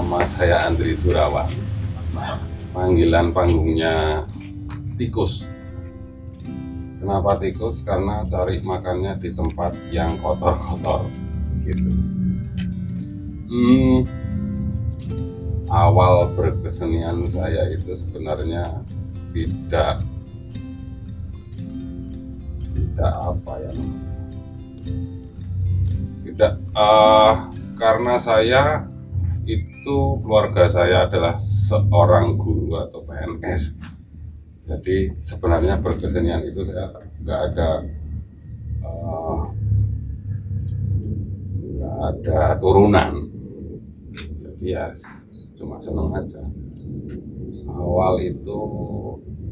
Nama saya Andri Surawan. Panggilan panggungnya tikus. Kenapa tikus? Karena cari makannya di tempat yang kotor-kotor gitu. Awal berkesenian saya itu sebenarnya tidak apa ya namanya, tidak karena saya itu, keluarga saya adalah seorang guru atau PNS. Jadi sebenarnya berkesenian itu saya nggak ada turunan. Jadi ya cuma seneng aja. Awal itu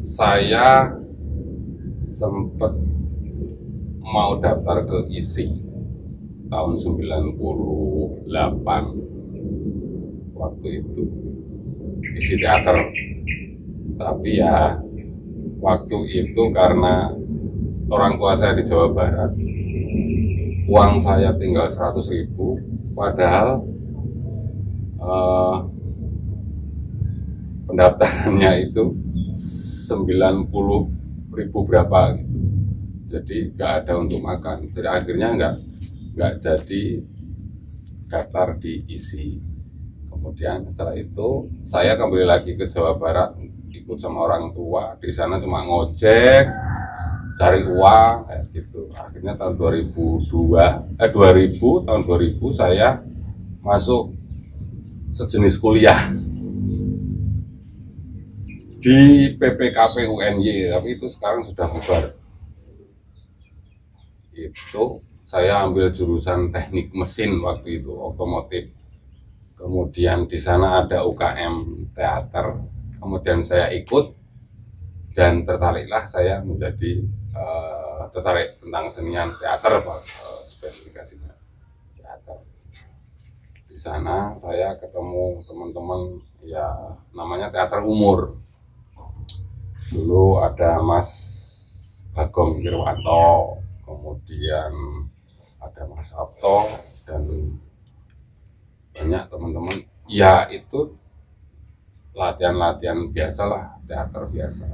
saya sempat mau daftar ke ISI tahun 98 waktu itu, ISI teater. Tapi ya waktu itu karena orang tua saya di Jawa Barat, uang saya tinggal 100.000, padahal pendaftarannya itu 90.000 berapa gitu. Jadi nggak ada untuk makan. Jadi akhirnya nggak jadi daftar di ISI. Kemudian setelah itu saya kembali lagi ke Jawa Barat, ikut sama orang tua. Di sana cuma ngojek, cari uang kayak gitu. Akhirnya tahun 2000 saya masuk sejenis kuliah di PPKP UNY, tapi itu sekarang sudah bubar. Itu saya ambil jurusan teknik mesin waktu itu, otomotif. Kemudian di sana ada UKM teater, kemudian saya ikut dan tertariklah saya menjadi tertarik tentang kesenian teater, spesifikasinya teater. Di sana saya ketemu teman-teman, ya namanya teater umur. Dulu ada Mas Bagong Irwanto, kemudian ada Mas Sabto, dan banyak teman-teman. Ya itu latihan-latihan biasalah, teater biasa,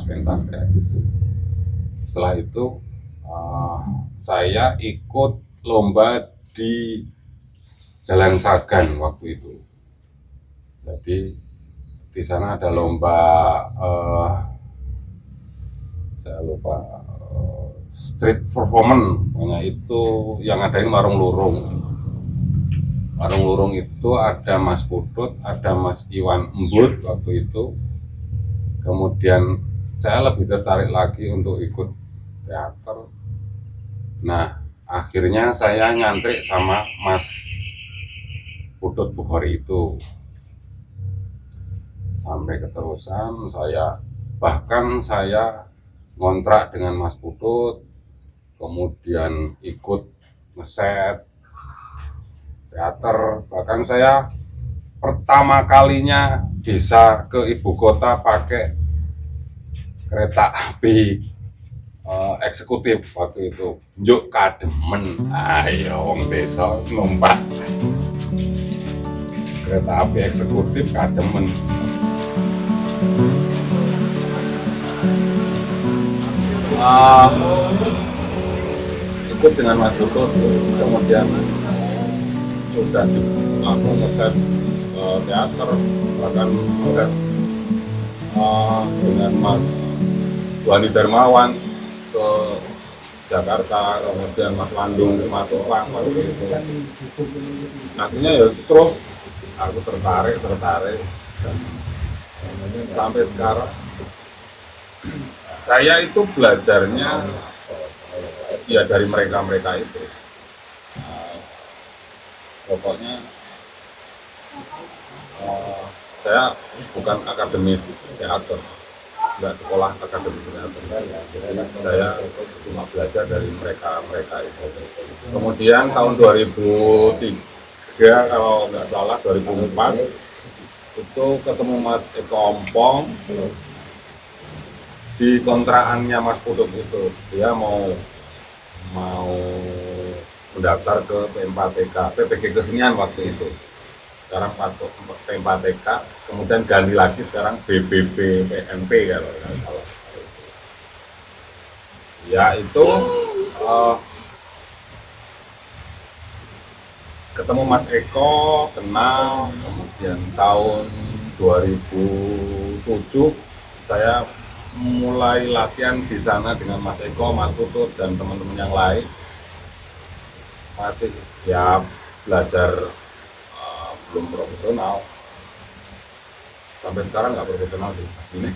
pentas kayak gitu. Setelah itu saya ikut lomba di Jalan Sagan waktu itu. Jadi di sana ada lomba, saya lupa, street performance, pokoknya itu yang ngadain Warung Lurung. Warung Lurung itu ada Mas Putut, ada Mas Iwan Embut waktu itu. Kemudian saya lebih tertarik lagi untuk ikut teater. Nah, akhirnya saya nyantrik sama Mas Putut Bukhari itu. Sampai keterusan bahkan saya ngontrak dengan Mas Putut, kemudian ikut ngeset teater. Bahkan saya pertama kalinya bisa ke ibu kota pakai kereta api eksekutif waktu itu, njuk kademen. Ayo wong desa numpak kereta api eksekutif kademen. Ikut dengan Mas Putut, kemudian sudah aku ngeset teater, bahkan ngeset dengan Mas Wani Darmawan ke Jakarta, kemudian Mas Landung ke Matupang waktu itu. Akhirnya ya terus aku tertarik dan sampai sekarang saya itu belajarnya ya dari mereka itu. Pokoknya saya bukan akademis teater, nggak sekolah akademis teater. Jadi saya cuma belajar dari mereka itu. Kemudian tahun 2003 kalau nggak salah, 2004 itu ketemu Mas Eko Ompong di kontraannya Mas Putut itu. Dia mau mendaftar ke P4TK, PPG Kesenian waktu itu. sekarang pakai P4TK, kemudian ganti lagi sekarang BBB-PNP kalau nggak salah. Ya itu ketemu Mas Eko, kenal, kemudian tahun 2007 saya mulai latihan di sana dengan Mas Eko, Mas Putut, dan teman-teman yang lain. Masih ya belajar belum profesional, sampai sekarang nggak profesional sih aslinya.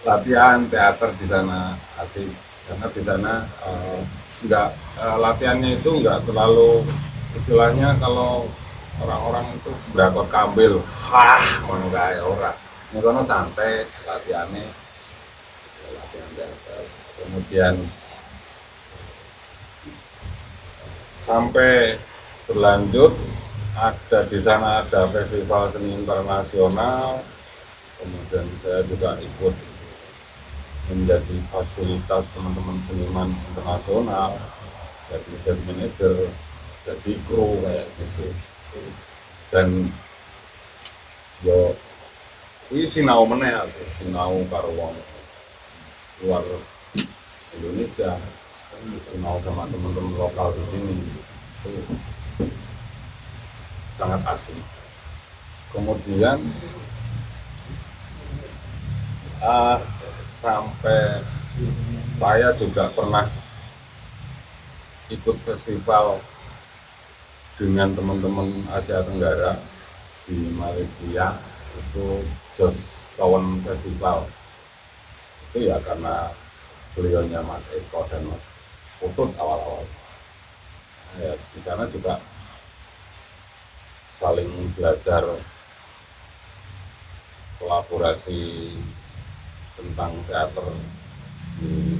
Latihan teater di sana asik, karena di sana nggak latihannya itu nggak terlalu, istilahnya kalau orang-orang itu berakor kambil, ngono kae ora. Ini kono santai latihannya, latihan teater. Kemudian sampai berlanjut, ada di sana ada festival seni internasional, kemudian saya juga ikut menjadi fasilitas teman-teman seniman internasional, jadi stage manager, jadi kru kayak gitu. Dan yo ini sinau meneh aku, sinau karo wong luar Indonesia, sinau sama teman-teman lokal di sini, itu sangat asik. Kemudian sampai saya juga pernah ikut festival dengan teman-teman Asia Tenggara di Malaysia, itu Jos Kawan Festival. Itu ya karena beliaunya Mas Eko dan Mas Putut awal-awal. Ya, di sana juga saling belajar kolaborasi tentang teater di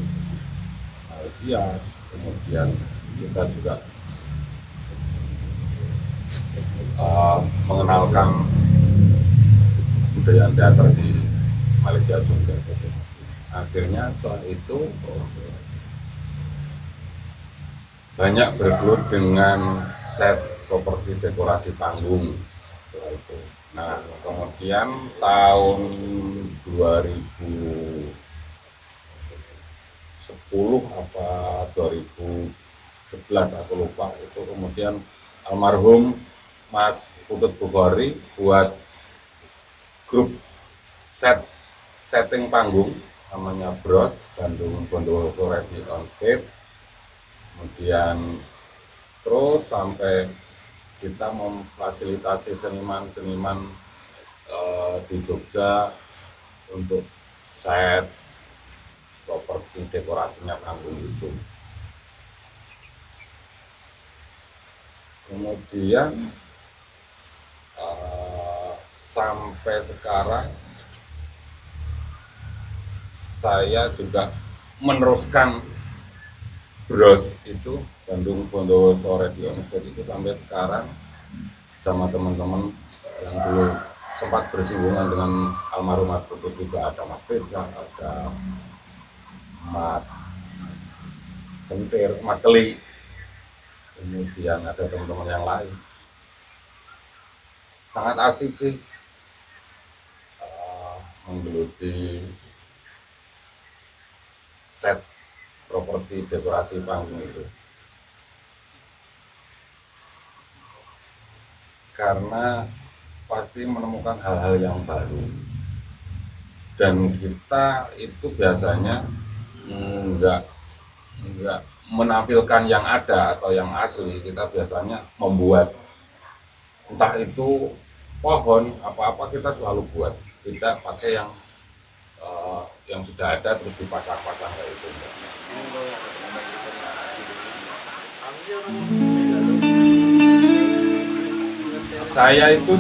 Malaysia. Kemudian kita juga mengenalkan budaya teater di Malaysia juga. Akhirnya setelah itu banyak bergelut dengan set properti dekorasi panggung setelah itu. Nah, kemudian tahun 2010 apa 2011 aku lupa, itu kemudian almarhum Mas Putut Bukhari buat grup setting panggung namanya Bros, Bandung Bondowoso Ready on Stage. Kemudian terus sampai kita memfasilitasi seniman-seniman di Jogja untuk set properti dekorasinya panggung itu. Kemudian sampai sekarang saya juga meneruskan Bros itu, Bandung Bondowoso Ready on Stage itu sampai sekarang, sama teman-teman yang dulu sempat bersinggungan dengan almarhum Mas Putut juga. Ada Mas Beja, ada Mas Kentir, Mas Keli, kemudian ada teman-teman yang lain. Sangat asik sih menggeluti set properti dekorasi panggung itu, karena pasti menemukan hal-hal yang baru, dan kita itu biasanya enggak menampilkan yang ada atau yang asli. Kita biasanya membuat, entah itu pohon apa-apa, kita selalu buat, tidak pakai yang sudah ada terus dipasang-pasang kayak itu. Saya itu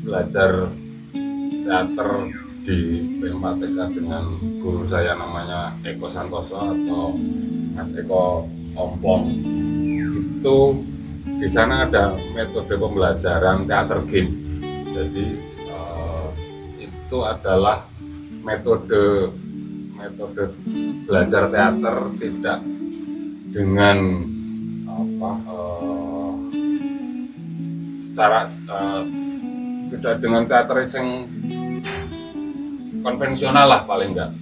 belajar teater di P4TK dengan guru saya namanya Eko Santoso atau Mas Eko Omplong. Itu di sana ada metode pembelajaran teater game. Jadi itu adalah metode belajar teater tidak dengan secara beda dengan teater yang konvensional lah paling enggak.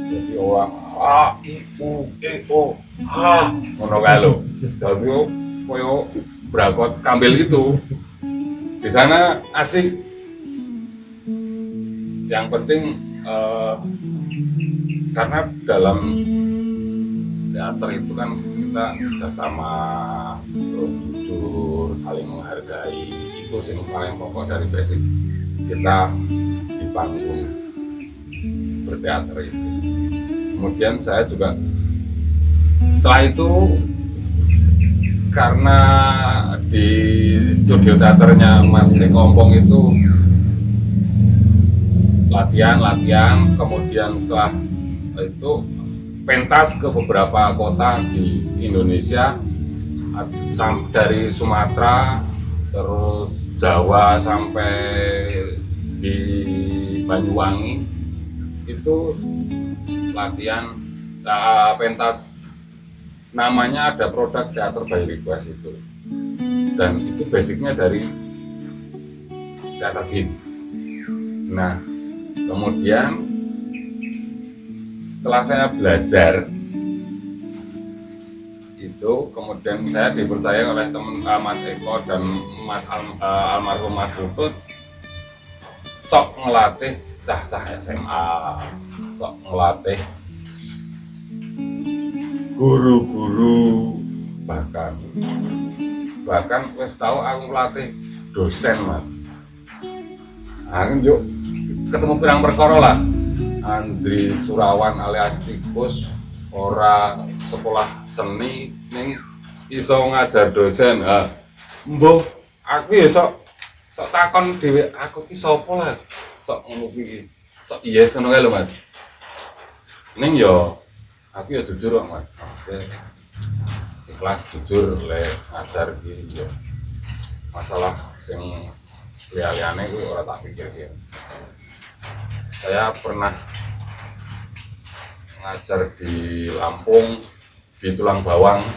Jadi orang a i u e o ha ngono kae lho. Jadi koyo berakot kambil itu. Di sana asik. Yang penting karena dalam teater itu kan kita kerjasama, terus jujur, saling menghargai. Itu sih paling pokok dari basic kita di panggung berteater itu. Kemudian saya juga setelah itu, karena di studio teaternya Mas Eko Ompong itu latihan, kemudian setelah itu pentas ke beberapa kota di Indonesia, dari Sumatera, terus Jawa sampai di Banyuwangi, itu latihan pentas, namanya ada produk teater by request itu, dan itu basicnya dari teater game. Nah, kemudian setelah saya belajar itu, kemudian saya dipercaya oleh teman Mas Eko dan almarhum Mas Putut, sok ngelatih cah-cah SMA, sok ngelatih guru-guru, bahkan wis tahu aku ngelatih dosen, Mas. Yuk ketemu pirang perkara lah. Andri Surawan alias Tikus ora sekolah seni ning iso ngajar dosen. Mbuh, aku ya sok takon dhewe, aku ki sapa lah? Sok ngono iki. Sok yes ngono kae lho, Mas. Ning yo aku ya jujur kok, Mas. Ikhlas jujur le ngajar iki yo. Masalah sing liane kuwi ora tak pikir-pikir. Saya pernah ngajar di Lampung, di Tulang Bawang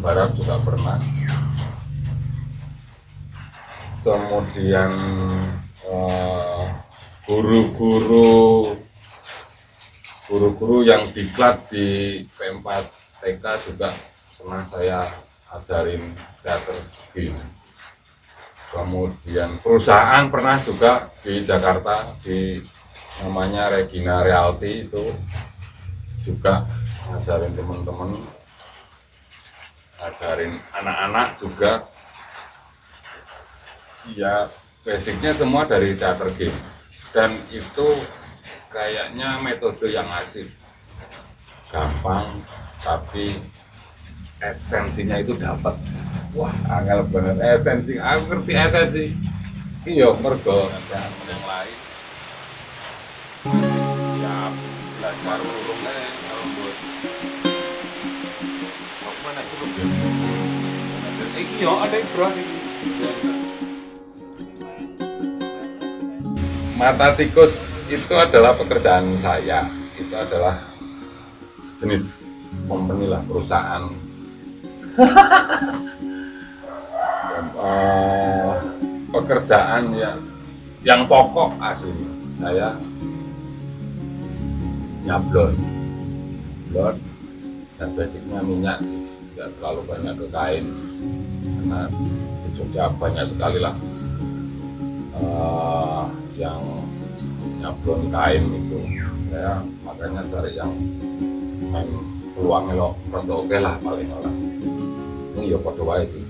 Barat juga pernah. Kemudian guru-guru yang diklat di P4 TK juga pernah saya ajarin teater game. Kemudian perusahaan pernah juga di Jakarta, di namanya Regina Realty, itu juga ngajarin teman-teman, ngajarin anak-anak juga. Ya basicnya semua dari teater game, dan itu kayaknya metode yang asik, gampang tapi esensinya itu dapat. Wah, angel bener esensi. Aku ngerti esensi. Iya, mergo yang lain. Ya, belajar urungnya kalau buat. Kok mana sih lu? Iki yo ada bros iki. Mata tikus itu adalah pekerjaan saya. Itu adalah sejenis company lah, perusahaan. Pekerjaan ya yang pokok asli saya nyablon dan basicnya minyak, tidak terlalu banyak ke kain karena di Jogja banyak sekali lah yang nyablon kain itu. Saya makanya cari yang main peluangnya lo rondo oke lah paling lah. Ini ya pada wae sih.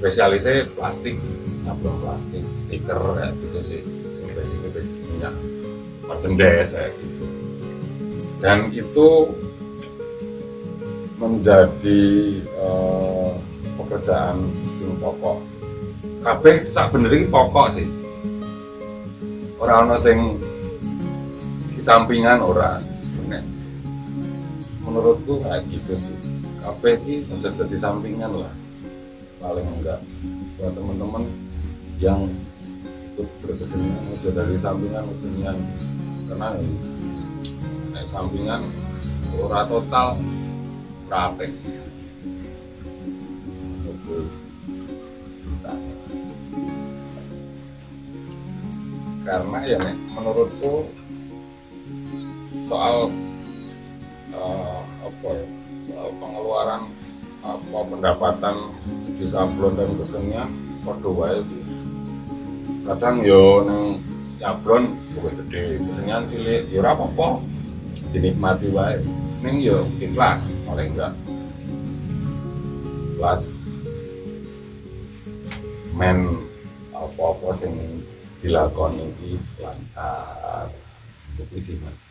Spesialisnya plastik, nyablon plastik, stiker kayak gitu sih. Basicnya merchandise kayak gitu. Dan itu menjadi pekerjaan sing pokok. Kabeh sak bener iki pokok sih. Ora ana sing sampingan ora. Menurutku kayak gitu sih. Kabeh iki bisa jadi sampingan lah. Paling enggak buat teman-teman yang ikut berkesenian udah dari sampingan kesenian, karena sampingan ora total praktek karena ya nek menurutku soal apa ya, soal pengeluaran apa pendapatan di sablon dan kesenian padha wae sih. Kadang yo nang sablon luwih gede, kesenian cilik ya ora apa-apa, dinikmati wae. Ning yo ikhlas, paling enggak ikhlas men apa-apa sing dilakoni iki lancar. Itu sih Mas.